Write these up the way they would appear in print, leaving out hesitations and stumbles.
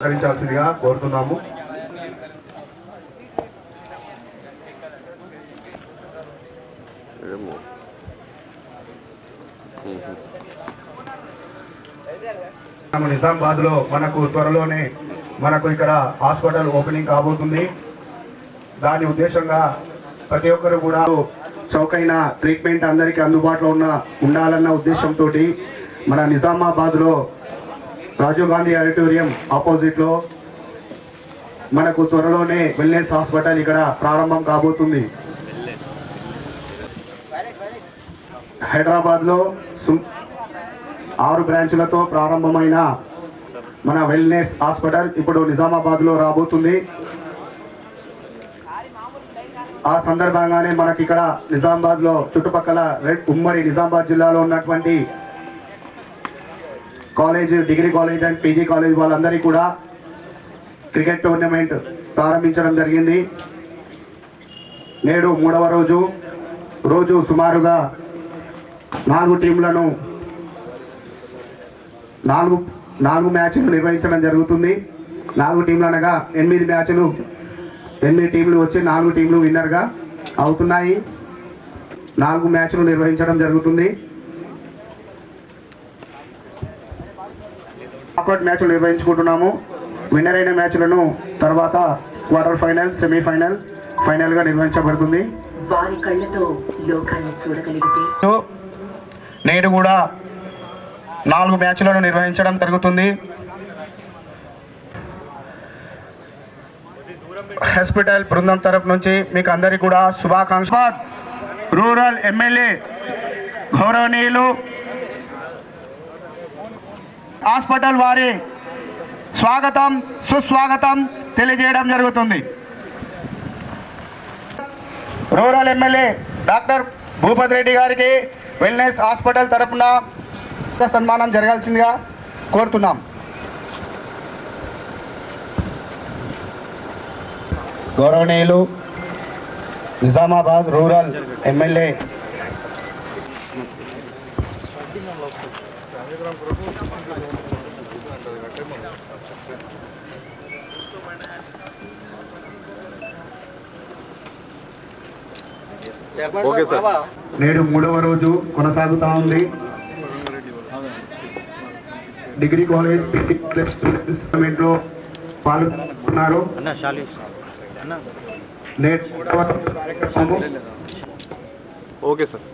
సహకరించాల్సిందిగా కోరుతున్నాము. నిజామాబాద్ లో మనకు త్వరలోనే ఇక్కడ హాస్పిటల్ ఓపెనింగ్ కాబోతుంది. దాని ఉద్దేశంగా ప్రతి ఒక్కరు కూడా చౌకైన ట్రీట్మెంట్ అందరికీ అందుబాటులో ఉండాలన్న ఉద్దేశంతో మన నిజామాబాద్ లో రాజీవ్ గాంధీ ఆడిటోరియం ఆపోజిట్ లో మనకు త్వరలోనే వెల్నెస్ హాస్పిటల్ ఇక్కడ ప్రారంభం కాబోతుంది. హైదరాబాద్ లో 6 బ్రాంచ్లతో ప్రారంభమైన మన వెల్నెస్ హాస్పిటల్ ఇప్పుడు నిజామాబాద్ లో రాబోతుంది. ఆ సందర్భంగానే మనకి ఇక్కడ నిజామాబాద్ లో చుట్టుపక్కల ఉమ్మడి నిజామాబాద్ జిల్లాలో ఉన్నటువంటి college, degree college and PG college వాళ్ళందరికీ కూడా క్రికెట్ టోర్నమెంట్ ప్రారంభించడం జరిగింది. నేడు 3వ రోజు సుమారుగా 4 టీంలను 4 మ్యాచ్లు నిర్వహించడం జరుగుతుంది. 4 టీంలు అనగా 8 మ్యాచ్లు, 8 టీంలు వచ్చి 4 టీంలు విన్నర్గా అవుతున్నాయి. 4 మ్యాచ్లు నిర్వహించడం జరుగుతుంది. నాకౌట్ మ్యాచ్లు నిర్వహించుకుంటున్నాము. విన్నర్ అయిన మ్యాచ్లను తర్వాత క్వార్టర్ ఫైనల్, సెమీఫైనల్, ఫైనల్గా నిర్వహించబడుతుంది. నేడు కూడా 4 మ్యాచ్లను నిర్వహించడం జరుగుతుంది. హాస్పిటల్ బృందం తరపు నుంచి మీకు అందరికీ కూడా శుభాకాంక్షలు. రూరల్ ఎమ్మెల్యే గౌరవనీయులు హాస్పిటల్ వారి స్వాగతం, సుస్వాగతం తెలియజేయడం జరుగుతుంది. Rural MLA doctor Bhupathi Reddy గారికి వెల్నెస్ హాస్పిటల్ తరఫున సన్మానం జరగాల్సిందిగా కోరుతున్నాం. గౌరవనీయులు నిజామాబాద్ రూరల్ ఎమ్మెల్యే నేడు 3వ రోజు కొనసాగుతా ఉంది. డిగ్రీ కాలేజ్ లో పాల్గొన్నారు. Okay sir.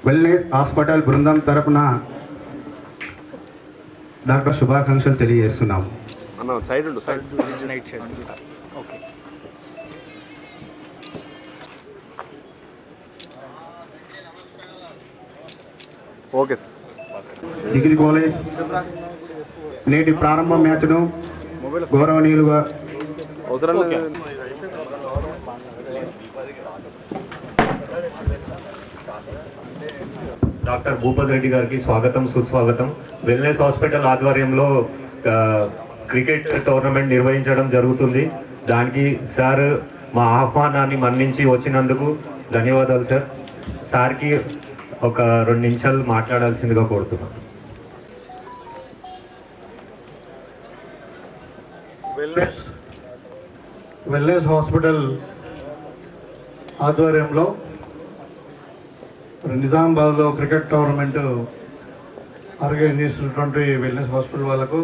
వెల్నెస్ హాస్పిటల్ బృందం తరపున డాక్టర్ శుభాకాంక్షలు తెలియజేస్తున్నాము. Okay sir. డిగ్రీ కాలేజ్ నేటి ప్రారంభ మ్యాచ్ను గౌరవనీయులుగా డాక్టర్ భూపతి రెడ్డి గారికి స్వాగతం, సుస్వాగతం. వెల్నెస్ హాస్పిటల్ ఆధ్వర్యంలో క్రికెట్ టోర్నమెంట్ నిర్వహించడం జరుగుతుంది. దానికి సార్ మా ఆహ్వానాన్ని మన్నించి వచ్చినందుకు ధన్యవాదాలు సార్. సార్కి ఒక 2 నిమిషాలు మాట్లాడాల్సిందిగా కోరుతున్నాం. వెల్నెస్ హాస్పిటల్ ఆధ్వర్యంలో నిజామాబాద్లో క్రికెట్ టోర్నమెంట్ ఆర్గనైజ్ చేసినటువంటి వెల్నెస్ హాస్పిటల్ వాళ్ళకు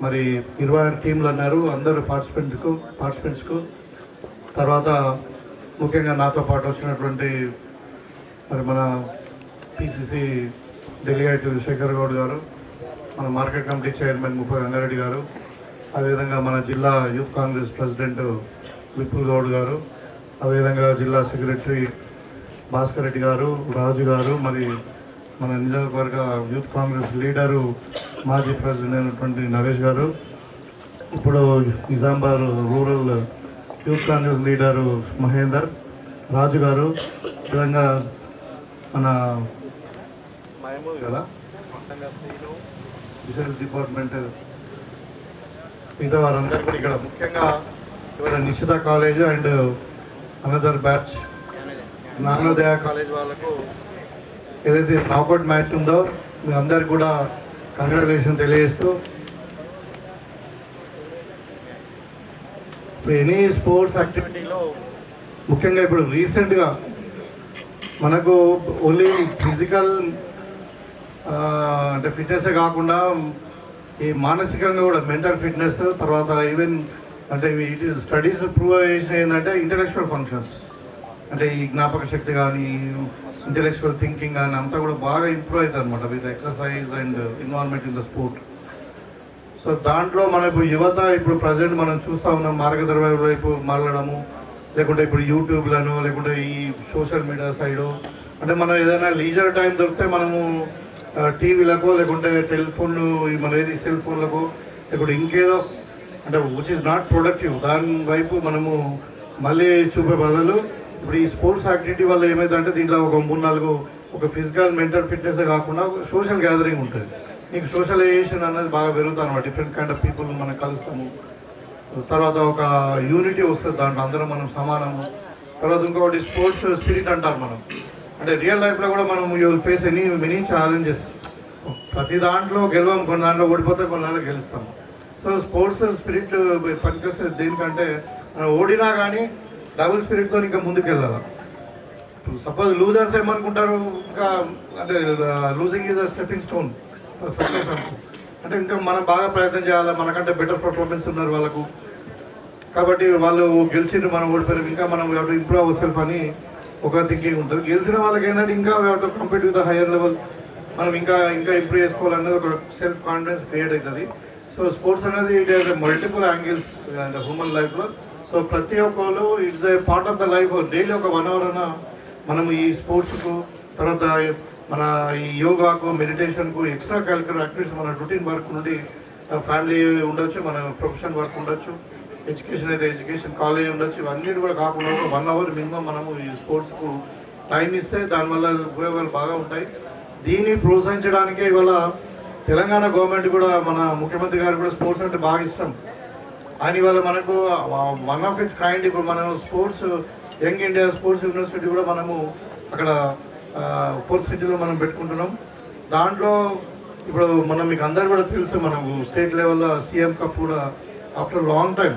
మరి 26 టీంలు అన్నారు. అందరూ పార్టిసిపెంట్స్కు తర్వాత ముఖ్యంగా నాతో పాటు వచ్చినటువంటి మరి మన పిసిసి డెలిగేట్ శేఖర్ గౌడ్ గారు, మన మార్కెట్ కమిటీ చైర్మన్ ముప్పై రంగారెడ్డి గారు, అదేవిధంగా మన జిల్లా యూత్ కాంగ్రెస్ ప్రెసిడెంట్ విపుల్ గౌడ్ గారు, అదేవిధంగా జిల్లా సెక్రటరీ భాస్కర్ రెడ్డి గారు, రాజు గారు, మరి మన నియోజకవర్గ యూత్ కాంగ్రెస్ లీడరు మాజీ ప్రెసిడెంట్ అయినటువంటి నరేష్ గారు, ఇప్పుడు Nizamabad rural youth congress leader Mahender, Raju గారు, విధంగా మన కదా డిఫెన్స్ డిపార్ట్మెంట్ మిగతా వారందరూ కూడా ఇక్కడ ముఖ్యంగా ఇవాళ Nischitha college and another batch Gnanodaya college వాళ్ళకు ఏదైతే నాకౌట్ మ్యాచ్ ఉందో మీ అందరికి కూడా కంగ్రాచులేషన్ తెలియజేస్తూ, ఇప్పుడు ఎనీ స్పోర్ట్స్ యాక్టివిటీలో ముఖ్యంగా ఇప్పుడు రీసెంట్గా మనకు ఓన్లీ ఫిజికల్ అంటే ఫిట్నెస్ కాకుండా ఈ మానసికంగా కూడా మెంటల్ ఫిట్నెస్, తర్వాత ఈవెన్ అంటే ఇట్ ఈస్ స్టడీస్ ప్రూవ్ చేసిన ఏంటంటే ఇంటలెక్చువల్ ఫంక్షన్స్, అంటే ఈ జ్ఞాపక శక్తి కానీ ఇంటలెక్చువల్ థింకింగ్ కానీ అంతా కూడా బాగా ఇంప్రూవ్ అవుతుంది అనమాట with exercise and involvement in the sport. So దాంట్లో మన ఇప్పుడు యువత ఇప్పుడు ప్రజెంట్ మనం చూస్తూ ఉన్నాం మార్గదర్శక వైపు మారడము, లేకుంటే ఇప్పుడు యూట్యూబ్లను లేకుంటే ఈ సోషల్ మీడియా సైడు, అంటే మనం ఏదైనా లీజర్ టైం దొరికితే మనము టీవీలకో లేకుంటే టెలిఫోన్లు మన ఏది సెల్ ఫోన్లకు లేకుంటే ఇంకేదో అంటే విచ్ ఈజ్ నాట్ ప్రొడక్టివ్ దాని వైపు మనము మళ్ళీ చూపే బదులు ఇప్పుడు ఈ స్పోర్ట్స్ యాక్టివిటీ వల్ల ఏమైందంటే దీంట్లో ఒక 3-4 ఒక ఫిజికల్ మెంటల్ ఫిట్నెస్ కాకుండా సోషల్ గ్యాదరింగ్ ఉంటుంది. నీకు సోషలైజేషన్ అనేది బాగా పెరుగుతుంది అనమాట. డిఫరెంట్ కైండ్ ఆఫ్ పీపుల్ మనం కలుస్తాము, తర్వాత ఒక యూనిటీ వస్తుంది దాంట్లో అందరం మనం సమానము. తర్వాత ఇంకొకటి స్పోర్ట్స్ స్పిరిట్ అంటారు మనం, అంటే రియల్ లైఫ్లో కూడా మనం you will face many challenges. ప్రతి దాంట్లో గెలవం, కొన్ని దాంట్లో ఓడిపోతే కొన్ని దాంట్లో గెలుస్తాం. సో స్పోర్ట్స్ స్పిరిట్ పనికొస్తే దేనికంటే మనం ఓడినా కానీ డబుల్ స్పిరిట్తో ఇంకా ముందుకు వెళ్ళాలి. సపోజ్ లూజర్స్ ఏమనుకుంటారు, ఇంకా అంటే losing is a stepping stone success అనుకో, అంటే ఇంకా మనం బాగా ప్రయత్నం చేయాలి, మనకంటే బెటర్ పర్ఫార్మెన్స్ ఉన్నారు వాళ్ళకు, కాబట్టి వాళ్ళు గెలిచిండ్రు మనం ఓడిపోయారు, ఇంకా మనం ఇంప్రూవ్ అవర్ సెల్ఫ్ అని ఒక థింకింగ్ ఉంటుంది. గెలిచిన వాళ్ళకి ఏంటంటే ఇంకా compare to the higher level మనం ఇంకా ఇంప్రూవ్ చేసుకోవాలనేది ఒక సెల్ఫ్ కాన్ఫిడెన్స్ క్రియేట్ అవుతుంది. సో స్పోర్ట్స్ అనేది it is multiple angles the human లైఫ్లో. సో ప్రతి ఒక్కరు it's a part of the life. Daily ఒక 1 hour అయినా మనము ఈ స్పోర్ట్స్కు, తర్వాత మన ఈ యోగాకు, మెడిటేషన్కు, ఎక్స్ట్రా కరిక్యులర్ యాక్టివిటీస్ మన రొటీన్ వర్క్ నుండి ఫ్యామిలీ ఉండొచ్చు, మన ప్రొఫెషన్ వర్క్ ఉండొచ్చు, ఎడ్యుకేషన్ అయితే ఎడ్యుకేషన్, కాలేజ్ ఉండొచ్చు, ఇవన్నీ కూడా కాకుండా 1 hour మినిమం మనము ఈ స్పోర్ట్స్కు టైం ఇస్తే దానివల్ల ఉపయోగాలు బాగా ఉంటాయి. దీన్ని ప్రోత్సహించడానికే ఇవాళ తెలంగాణ గవర్నమెంట్ కూడా మన ముఖ్యమంత్రి గారు కూడా స్పోర్ట్స్ అంటే బాగా ఇష్టం. ఆయన ఇవాళ మనకు వన్ ఆఫ్ ఇట్స్ కైండ్ ఇప్పుడు మనం sports young India sports university కూడా మనము అక్కడ 4th సిటీలో మనం పెట్టుకుంటున్నాం. దాంట్లో ఇప్పుడు మనం మీకు అందరు కూడా తెలుసు, మనకు స్టేట్ లెవెల్లో సీఎం కప్ కూడా after long time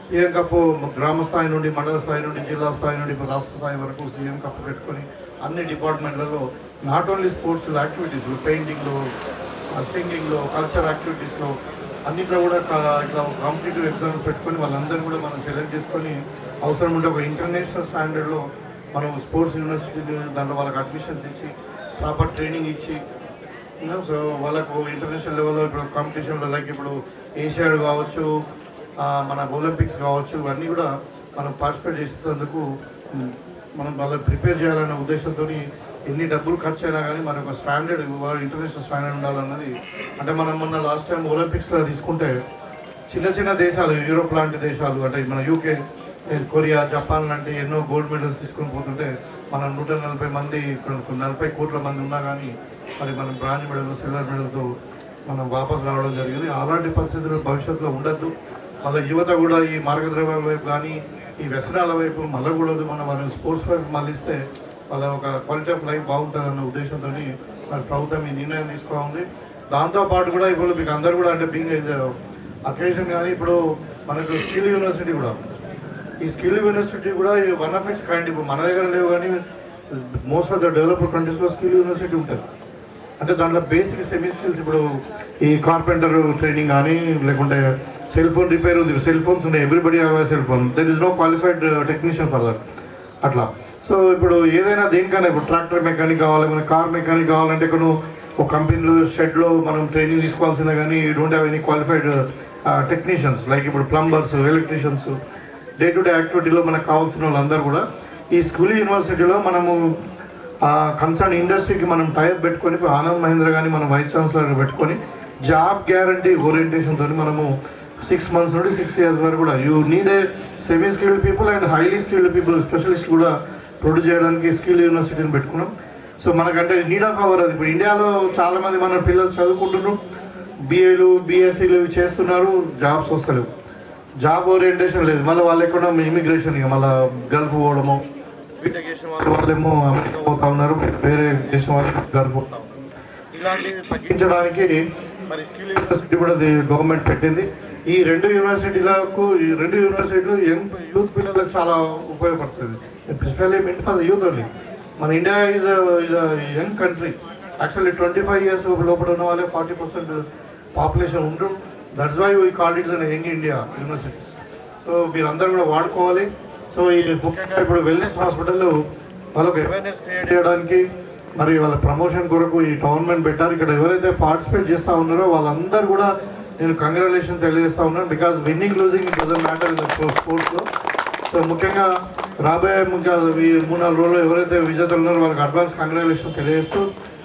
CM cup గ్రామ స్థాయి నుండి, మండల స్థాయి నుండి, జిల్లా స్థాయి నుండి రాష్ట్ర స్థాయి వరకు సీఎం కప్ పెట్టుకొని అన్ని డిపార్ట్మెంట్లలో నాట్ ఓన్లీ స్పోర్ట్స్ యాక్టివిటీస్లో, పెయింటింగ్లో, సింగింగ్లో, కల్చర్ యాక్టివిటీస్లో అన్నిట్లో కూడా ఇట్లా కాంపిటేటివ్ ఎగ్జామ్స్ పెట్టుకొని వాళ్ళందరినీ కూడా మనం సెలెక్ట్ చేసుకొని అవసరం ఉంటే ఒక ఇంటర్నేషనల్ స్టాండర్డ్లో మనం స్పోర్ట్స్ యూనివర్సిటీ దాంట్లో వాళ్ళకి అడ్మిషన్స్ ఇచ్చి ప్రాపర్ ట్రైనింగ్ ఇచ్చి, సో వాళ్ళకు ఇంటర్నేషనల్ లెవెల్లో ఇప్పుడు కాంపిటీషన్లో లైక్ ఇప్పుడు ఏషియాడ్ కావచ్చు, మన ఒలింపిక్స్ కావచ్చు, ఇవన్నీ కూడా మనం పార్టిసిపేట్ చేసేందుకు మనం వాళ్ళని ప్రిపేర్ చేయాలనే ఉద్దేశంతో ఎన్ని డబ్బులు ఖర్చు అయినా కానీ మనకు స్టాండర్డ్ ఇంటర్నేషనల్ స్టాండర్డ్ ఉండాలన్నది. అంటే మనం మొన్న లాస్ట్ టైం ఒలింపిక్స్లో తీసుకుంటే చిన్న చిన్న దేశాలు, యూరోప్ లాంటి దేశాలు, అంటే మన యూకే, కొరియా, జపాన్ లాంటి ఎన్నో గోల్డ్ మెడల్స్ తీసుకొని పోతుంటే మనం 140 మంది, 40 కోట్ల మంది ఉన్నా కానీ మరి మనం బ్రాంజ్ మెడల్, సిల్వర్ మెడల్తో మనం వాపసు రావడం జరిగింది. అలాంటి పరిస్థితులు భవిష్యత్తులో ఉండద్దు. మళ్ళీ యువత కూడా ఈ మార్గద్రవ్యాల వైపు కానీ ఈ వ్యసనాల వైపు మళ్ళకూడదు. మనం వాళ్ళని స్పోర్ట్స్ వైపు మళ్ళిస్తే వాళ్ళ ఒక క్వాలిటీ ఆఫ్ లైఫ్ బాగుంటుందన్న ఉద్దేశంతో మరి ప్రభుత్వం ఈ నిర్ణయం తీసుకోవాలి. దాంతోపాటు కూడా ఇప్పుడు మీకు అందరూ కూడా అంటే బీయింగ్ అకేషన్ కానీ ఇప్పుడు మనకు స్కిల్ యూనివర్సిటీ కూడా, ఈ స్కిల్ యూనివర్సిటీ కూడా వన్ ఆఫ్ ఇట్స్ కైండ్. ఇప్పుడు మన దగ్గర లేవు కానీ మోస్ట్ ఆఫ్ ద డెవలప్డ్ కంట్రీస్లో స్కిల్ యూనివర్సిటీ ఉంటుంది. అంటే దాంట్లో బేసిక్ సెమీ స్కిల్స్, ఇప్పుడు ఈ కార్పెంటర్ ట్రైనింగ్ కానీ, లేకుంటే సెల్ ఫోన్ రిపేర్ ఉంది, సెల్ ఫోన్స్ ఉన్నాయి, everybody have a cell phone, there is no qualified technician for that అట్లా. సో ఇప్పుడు ఏదైనా దేనికైనా ఇప్పుడు ట్రాక్టర్ మెకానిక్ కావాలి, మన కార్ మెకానిక్ కావాలంటే ఇక్కడ ఒక కంపెనీలో షెడ్లో మనం ట్రైనింగ్ తీసుకోవాల్సిందే, కానీ you don't have any qualified technicians like ఇప్పుడు plumbers, electricians, day to day యాక్టివిటీలో మనకు కావాల్సిన వాళ్ళందరూ కూడా ఈ స్కిల్ యూనివర్సిటీలో మనము కన్సర్న్ ఇండస్ట్రీకి మనం టైప్ పెట్టుకొని, ఆనంద్ మహేంద్ర కానీ మనం వైస్ ఛాన్సలర్ పెట్టుకొని జాబ్ గ్యారంటీ ఓరియంటేషన్తో మనము 6 months నుండి 6 years వరకు కూడా you need a semi skilled people and highly skilled people specialist కూడా ప్రొడ్యూస్ చేయడానికి స్కిల్ యూనివర్సిటీని పెట్టుకున్నాం. సో మనకంటే నీడ్ ఆఫ్ అవర్ అది. ఇప్పుడు ఇండియాలో చాలామంది మన పిల్లలు చదువుకుంటున్నారు, BAలు BSCలు చేస్తున్నారు, జాబ్స్ వస్తలేవు. జాబ్ ఓరియంటేషన్ లేదు. మళ్ళీ వాళ్ళు ఎక్కడ ఇమిగ్రేషన్, ఇక మళ్ళీ గల్ఫ్ పోవడము, బీటెక్ చేసిన వాళ్ళేమో అమెరికా పోతా ఉన్నారు, వేరే చేసిన వాళ్ళు గల్ఫ్ పోతా ఉన్నారు. ఇలాంటివి తగ్గించడానికి మరి స్కిల్ యూనివర్సిటీ కూడా గవర్నమెంట్ పెట్టింది. ఈ రెండు యూనివర్సిటీలు యూత్ పిల్లలకు చాలా ఉపయోగపడుతుంది, especially mean for the youth only. మన India is young country. Actually 25 years లోపల ఉన్న వాళ్ళే 40% పాపులేషన్ ఉంటారు. That's why we called it's an young India universities. So మీరందరూ కూడా వాడుకోవాలి. సో ఈ ముఖ్యంగా ఇప్పుడు వెల్నెస్ హాస్పిటల్ వాళ్ళకు అవేర్నెస్ క్రియేట్ చేయడానికి మరి వాళ్ళ ప్రమోషన్ కొరకు ఈ టోర్నమెంట్ పెట్టారు. ఇక్కడ ఎవరైతే పార్టిసిపేట్ చేస్తూ ఉన్నారో వాళ్ళందరూ కూడా నేను కంగ్రాచులేషన్ తెలియజేస్తూ ఉన్నాను. Because winnowing losing doesn't matter in the స్పోర్ట్స్లో. సో ముఖ్యంగా రాబోయే ఈ 3-4 రోజులు ఎవరైతే విజేతలు ఉన్నారో వాళ్ళకి అడ్వాన్స్ కంగ్రాచులేషన్ తెలియజేస్తూ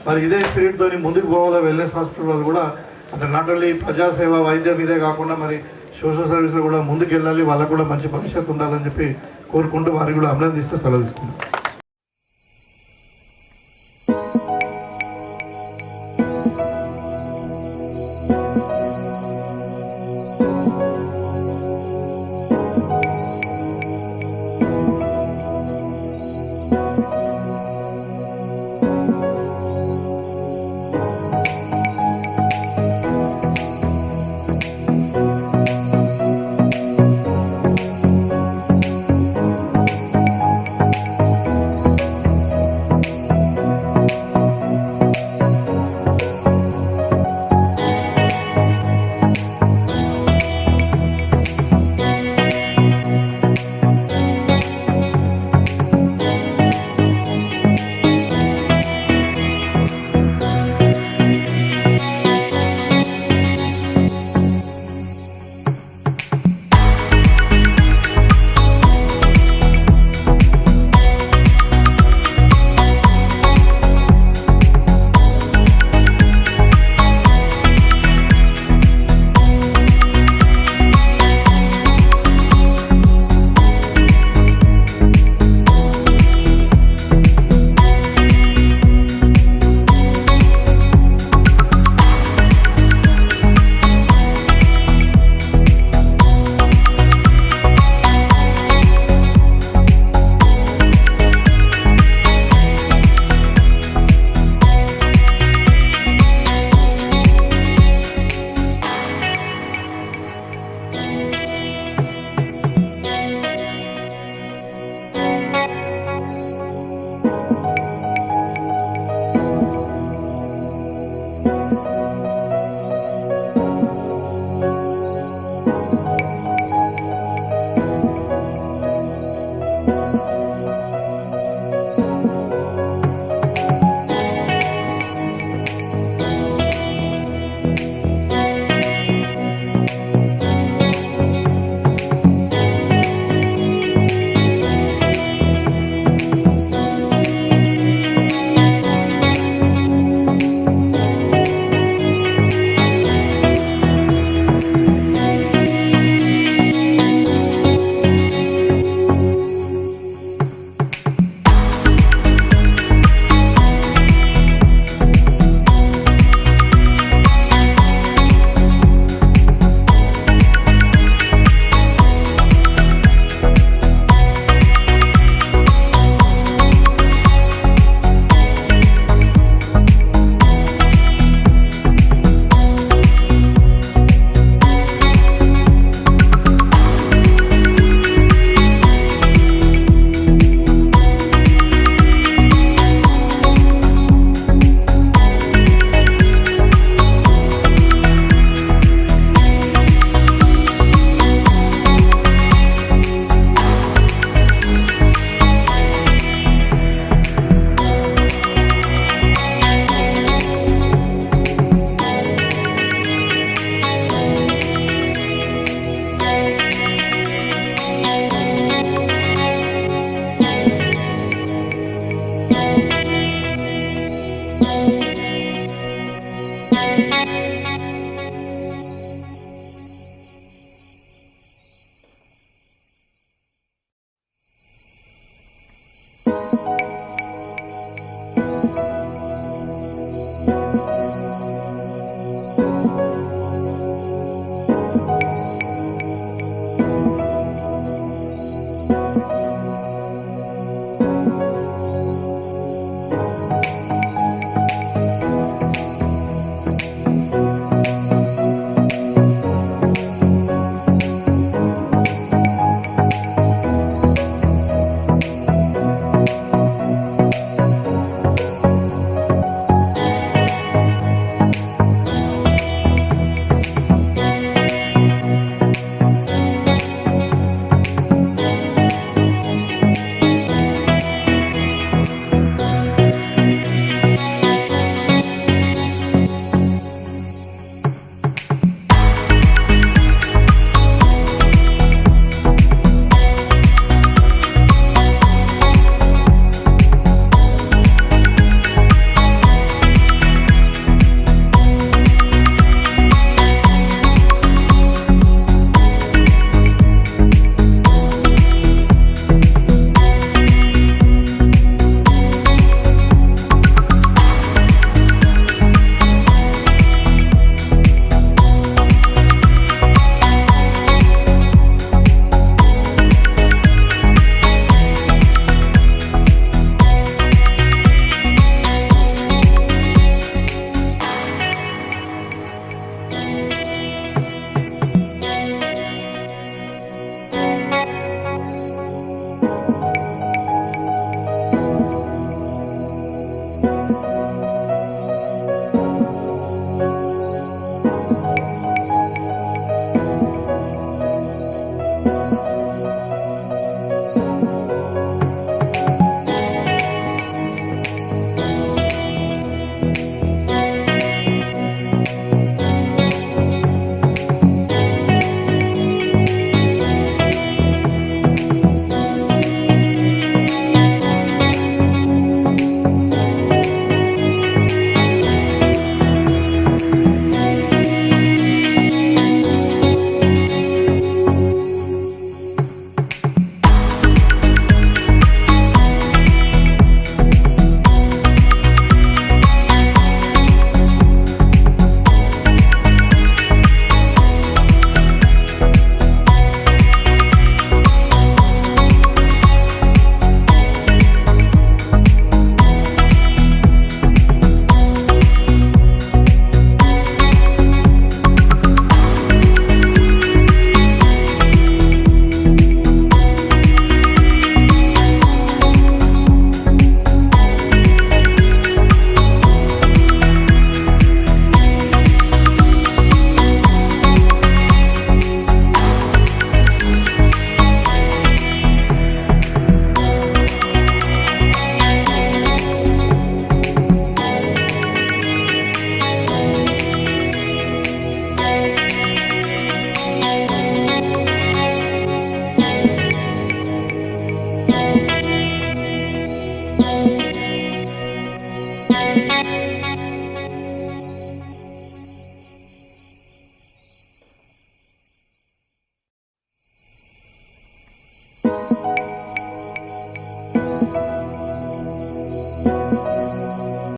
మరి ఇదే స్పిరిట్తో ముందుకు పోవాలా. వెల్నెస్ హాస్పిటల్ వాళ్ళు కూడా అంటే నాట్ ఓన్లీ ప్రజాసేవ వైద్యం ఇదే కాకుండా మరి సోషల్ సర్వీస్లో కూడా ముందుకు వెళ్ళాలి, వాళ్ళకు కూడా మంచి భవిష్యత్తు ఉండాలని చెప్పి కోరుకుంటూ వారికి కూడా అభినందిస్తూ సెలవు తీసుకుంటాం.